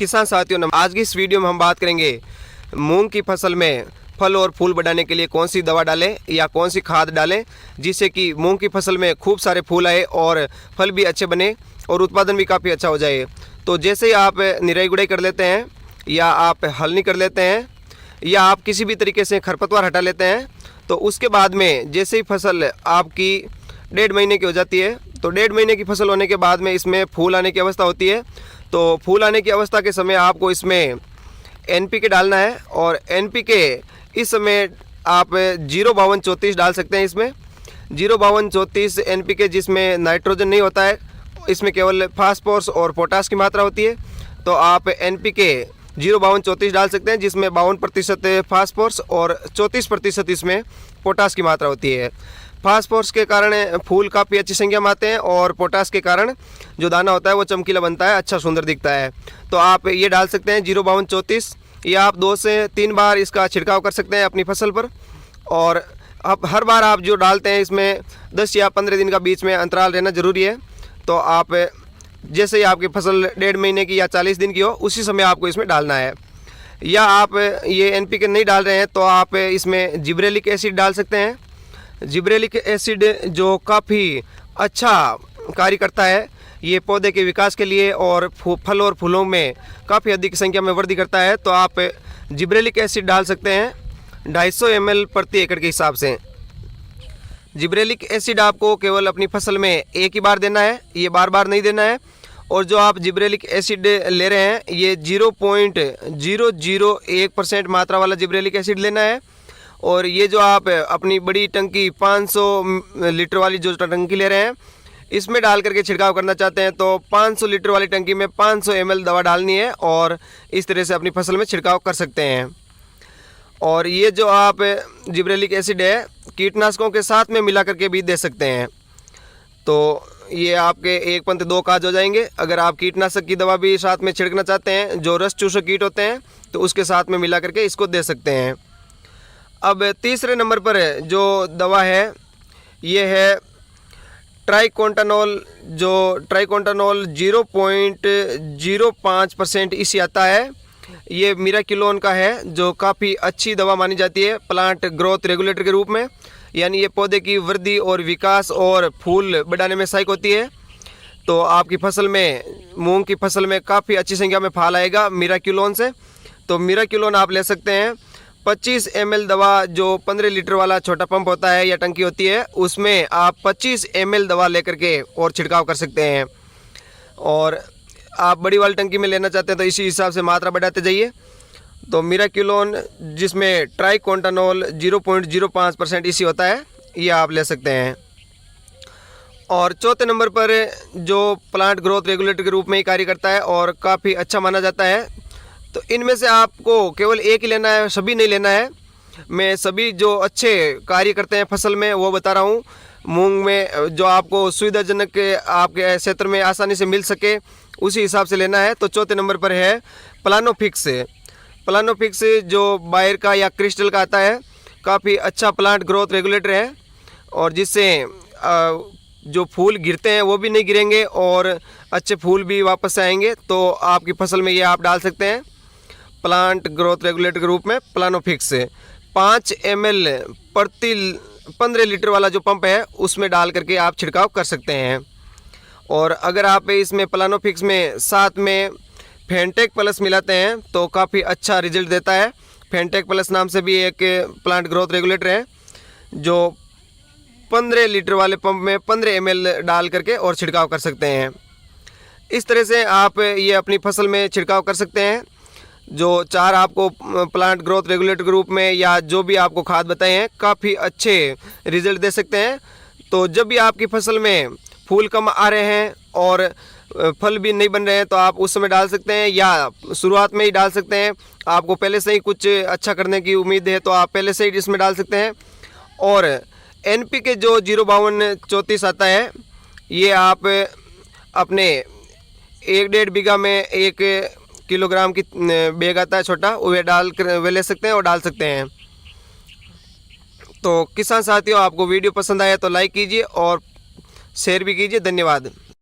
किसान साथियों, आज की इस वीडियो में हम बात करेंगे मूंग की फसल में फल और फूल बढ़ाने के लिए कौन सी दवा डालें या कौन सी खाद डालें जिससे कि मूंग की फसल में खूब सारे फूल आए और फल भी अच्छे बने और उत्पादन भी काफ़ी अच्छा हो जाए। तो जैसे ही आप निराई गुड़ाई कर लेते हैं या आप हलनी कर लेते हैं या आप किसी भी तरीके से खरपतवार हटा लेते हैं, तो उसके बाद में जैसे ही फसल आपकी 1.5 महीने की हो जाती है, तो 1.5 महीने की फसल होने के बाद में इसमें फूल आने की अवस्था होती है। तो फूल आने की अवस्था के समय आपको इसमें NPK डालना है और NPK इस समय आप 05234 डाल सकते हैं। इसमें 05234 NPK जिसमें नाइट्रोजन नहीं होता है, इसमें केवल फास्फोरस और पोटास की मात्रा होती है। तो आप NPK 05234 डाल सकते हैं जिसमें 52% फास्फोरस और 34% इसमें पोटास की मात्रा होती है। फास्फोरस के कारण फूल काफ़ी अच्छी संख्या में आते हैं और पोटास के कारण जो दाना होता है वो चमकीला बनता है, अच्छा सुंदर दिखता है। तो आप ये डाल सकते हैं 05234 या आप 2 से 3 बार इसका छिड़काव कर सकते हैं अपनी फसल पर। और अब हर बार आप जो डालते हैं इसमें 10 या 15 दिन का बीच में अंतराल रहना ज़रूरी है। तो आप जैसे ही आपकी फसल 1.5 महीने की या 40 दिन की हो उसी समय आपको इसमें डालना है। या आप ये NPK नहीं डाल रहे हैं तो आप इसमें जिब्रेलिक एसिड डाल सकते हैं। जिब्रेलिक एसिड जो काफ़ी अच्छा कार्य करता है, ये पौधे के विकास के लिए और फल और फूलों में काफ़ी अधिक संख्या में वृद्धि करता है। तो आप जिब्रेलिक एसिड डाल सकते हैं 250 ml प्रति एकड़ के हिसाब से। जिब्रेलिक एसिड आपको केवल अपनी फसल में एक ही बार देना है, ये बार बार नहीं देना है। और जो आप जिब्रेलिक एसिड ले रहे हैं ये 0.001% मात्रा वाला जिब्रेलिक एसिड लेना है। और ये जो आप अपनी बड़ी टंकी 500 लीटर वाली जो टंकी ले रहे हैं इसमें डाल करके छिड़काव करना चाहते हैं तो 500 लीटर वाली टंकी में 500 ml दवा डालनी है और इस तरह से अपनी फसल में छिड़काव कर सकते हैं। और ये जो आप जिब्रेलिक एसिड है कीटनाशकों के साथ में मिला करके भी दे सकते हैं। तो ये आपके एक पंथ दो काज हो जाएंगे। अगर आप कीटनाशक की दवा भी साथ में छिड़कना चाहते हैं, जो रस चूसक कीट होते हैं, तो उसके साथ में मिला करके इसको दे सकते हैं। अब तीसरे नंबर पर जो दवा है ये है ट्राइकोंटानोल। जो ट्राइकोंटानोल 0.05% इसी आता है। ये मिराकिलोन का है जो काफ़ी अच्छी दवा मानी जाती है प्लांट ग्रोथ रेगुलेटर के रूप में, यानी ये पौधे की वृद्धि और विकास और फूल बढ़ाने में सहायक होती है। तो आपकी फसल में मूंग की फसल में काफ़ी अच्छी संख्या में फल आएगा मिराकिलोन से। तो मिराकिलोन आप ले सकते हैं 25 ml दवा, जो 15 लीटर वाला छोटा पंप होता है या टंकी होती है उसमें आप 25 ml दवा लेकर के और छिड़काव कर सकते हैं। और आप बड़ी वाली टंकी में लेना चाहते हैं तो इसी हिसाब से मात्रा बढ़ाते जाइए। तो मिराकिलोन जिसमें ट्राइकोंटानोल 0.05% इसी होता है, ये आप ले सकते हैं। और चौथे नंबर पर जो प्लांट ग्रोथ रेगुलेटर के रूप में ही कार्य करता है और काफ़ी अच्छा माना जाता है, तो इनमें से आपको केवल एक ही लेना है, सभी नहीं लेना है। मैं सभी जो अच्छे कार्य करते हैं फसल में वो बता रहा हूँ। मूंग में जो आपको सुविधाजनक आपके क्षेत्र में आसानी से मिल सके उसी हिसाब से लेना है। तो चौथे नंबर पर है प्लानोफिक्स। प्लानोफिक्स जो बायर का या क्रिस्टल का आता है, काफ़ी अच्छा प्लांट ग्रोथ रेगुलेटर है और जिससे जो फूल गिरते हैं वो भी नहीं गिरेंगे और अच्छे फूल भी वापस से आएंगे। तो आपकी फसल में ये आप डाल सकते हैं प्लांट ग्रोथ रेगुलेटर के रूप में प्लानोफिक्स। 5 ml प्रति 15 लीटर वाला जो पंप है उसमें डाल करके आप छिड़काव कर सकते हैं। और अगर आप इसमें प्लानोफिक्स में साथ में फेंटेक प्लस मिलाते हैं तो काफ़ी अच्छा रिजल्ट देता है। फेंटेक प्लस नाम से भी एक प्लांट ग्रोथ रेगुलेटर है जो 15 लीटर वाले पंप में 15 ml डाल करके और छिड़काव कर सकते हैं। इस तरह से आप ये अपनी फसल में छिड़काव कर सकते हैं। जो 4 आपको प्लांट ग्रोथ रेगुलेटर के रूप में या जो भी आपको खाद बताए हैं काफ़ी अच्छे रिजल्ट दे सकते हैं। तो जब भी आपकी फसल में फूल कम आ रहे हैं और फल भी नहीं बन रहे हैं तो आप उस समय डाल सकते हैं या शुरुआत में ही डाल सकते हैं। आपको पहले से ही कुछ अच्छा करने की उम्मीद है तो आप पहले से ही इसमें डाल सकते हैं। और NPK जो 05234 आता है ये आप अपने 1.5 बीघा में 1 किलोग्राम की बैग आता है छोटा, वो ले सकते हैं और डाल सकते हैं। तो किसान साथियों, आपको वीडियो पसंद आया तो लाइक कीजिए और शेयर भी कीजिए। धन्यवाद।